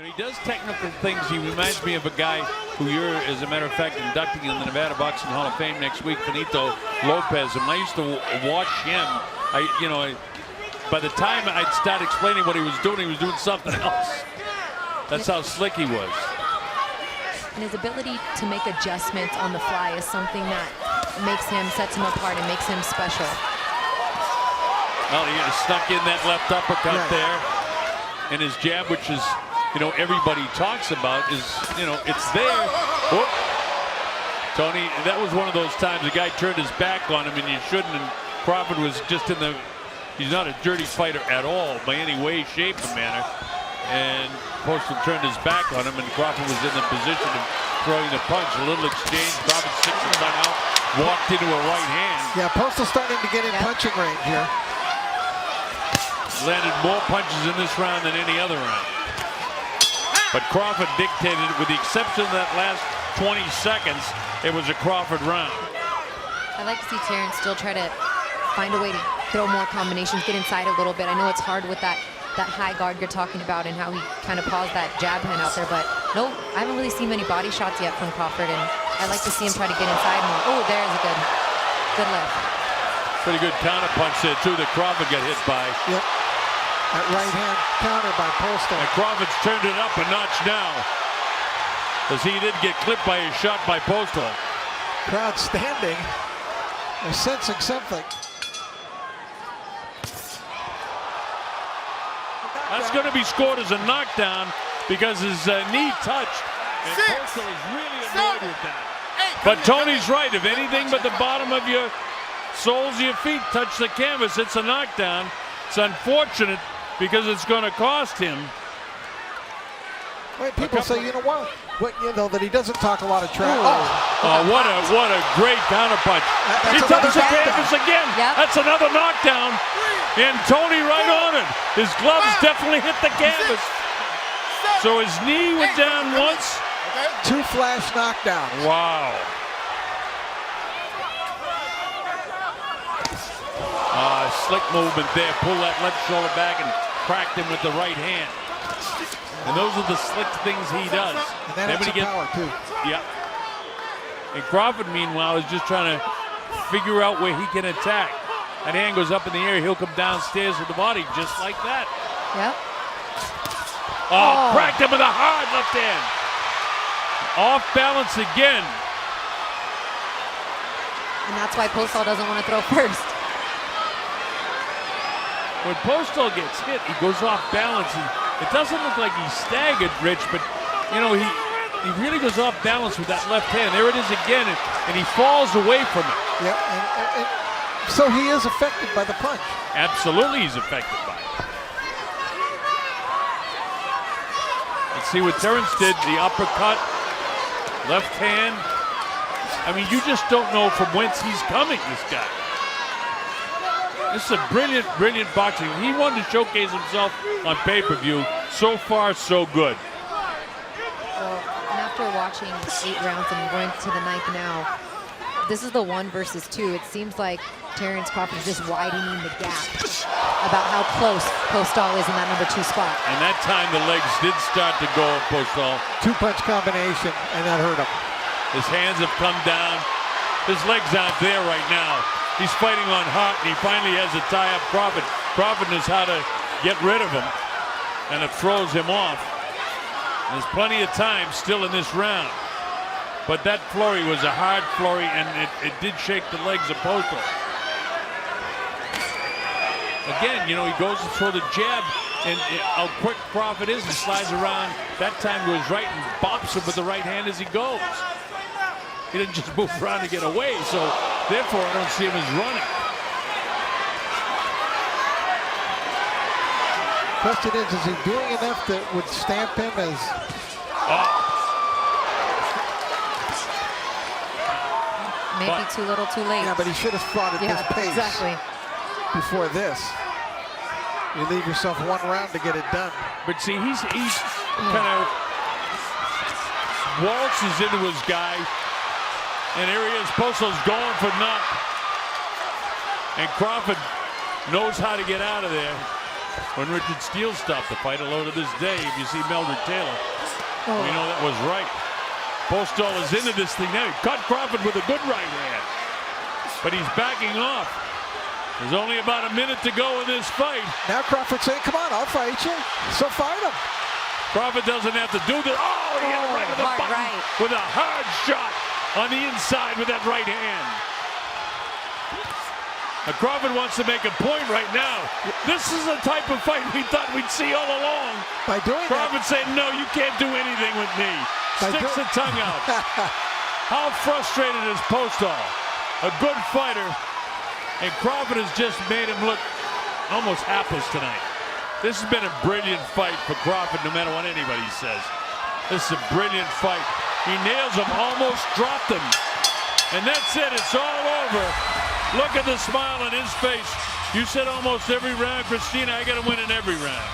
And he does technical things. He reminds me of a guy who you're, as a matter of fact, inducting in the Nevada Boxing Hall of Fame next week, Benito Lopez. And when I used to watch him, by the time I'd start explaining what he was doing something else. That's how slick he was. And his ability to make adjustments on the fly is something that sets him apart and makes him special. Well, he stuck in that left uppercut there. And his jab, which is, everybody talks about, is, it's there. Whoop. Tony, that was one of those times the guy turned his back on him, and you shouldn't. And Crawford was just he's not a dirty fighter at all by any way, shape, or manner. And Postol turned his back on him, and Crawford was in the position of throwing the punch. A little exchange. Crawford sticks his tongue out, walked into a right hand. Yeah, Postol starting to get in punching range here. Landed more punches in this round than any other round. But Crawford dictated it, with the exception of that last 20 seconds, it was a Crawford round. I like to see Terence still try to find a way to throw more combinations, get inside a little bit. I know it's hard with that high guard you're talking about and how he kind of paused that jab hand out there, but no, I haven't really seen many body shots yet from Crawford, and I like to see him try to get inside more. Oh, there's a good lift. Pretty good counter punch there too that Crawford got hit by. Yep. That right hand counter by Postol. And Crawford's turned it up a notch now, as he did get clipped by a shot by Postol. Crowd standing. They're sensing something. That's going to be scored as a knockdown because his knee touched. And Postol is really annoyed with that. But Tony's right. If anything but the bottom of your soles of your feet touch the canvas, it's a knockdown. It's unfortunate because it's going to cost him. Wait, people say, you know what? That he doesn't talk a lot of trash. What a great counter punch. He touched the canvas again. Yep. That's another knockdown. And Tony right on it. His gloves definitely hit the canvas. So his knee went down once. 2 flash knockdowns. Wow. Slick movement there. Pull that left shoulder back and cracked him with the right hand. And those are the slick things he does. And then it's power too. Yeah. And Crawford, meanwhile, is just trying to figure out where he can attack. That hand goes up in the air. He'll come downstairs with the body just like that. Yep. Cracked him with a hard left hand. Off balance again. And that's why Postol doesn't want to throw first. When Postol gets hit, he goes off balance. It doesn't look like he's staggered, Rich, but he really goes off balance with that left hand. There it is again, and he falls away from it. Yeah, and so he is affected by the punch. Absolutely, he's affected by it. Let's see what Terence did. The uppercut, left hand. I mean, you just don't know from whence he's coming, this guy. This is a brilliant, brilliant boxing. He wanted to showcase himself on pay-per-view. So far, so good. Well, and after watching 8 rounds and going to the 9th now, this is the 1 versus 2. It seems like Terence Crawford is just widening the gap about how close Postol is in that number 2 spot. And that time the legs did start to go, Postol. 2-punch combination, and that hurt him. His hands have come down. His legs aren't there right now. He's fighting on heart, and he finally has to tie up Crawford. Crawford knows how to get rid of him, and it throws him off. There's plenty of time still in this round. But that flurry was a hard flurry, and it did shake the legs of Postol. Again, he goes to throw the jab, and how quick Crawford is, he slides around. That time goes right and bops him with the right hand as he goes. He didn't just move around to get away, so therefore I don't see him as running. Question is he doing enough that would stamp him as... Maybe too little, too late. Yeah, but he should have fought at this pace. Exactly. Before this. You leave yourself 1 round to get it done. But see, he's kind of waltzes into his guy. And here he is, Postol's going for knock. And Crawford knows how to get out of there. when Richard Steele stopped the fight. Although to this day, if you see Meldrick Taylor, we know that was right. Postol is into this thing now. He caught Crawford with a good right hand, but he's backing off. There's only about a minute to go in this fight. Now Crawford saying, come on, I'll fight you. So fight him. Crawford doesn't have to do this. Oh, he hit him right to the button right. with a hard shot on the inside with that right hand. Now Crawford wants to make a point right now. This is the type of fight we thought we'd see all along. By doing Crawford saying, no, you can't do anything with me. Sticks the tongue out. How frustrated is Postol? A good fighter. And Crawford has just made him look almost hapless tonight. This has been a brilliant fight for Crawford, no matter what anybody says. This is a brilliant fight. He nails him, almost dropped him. And that's it, it's all over. Look at the smile on his face. You said almost every round, Christina, I got to win in every round.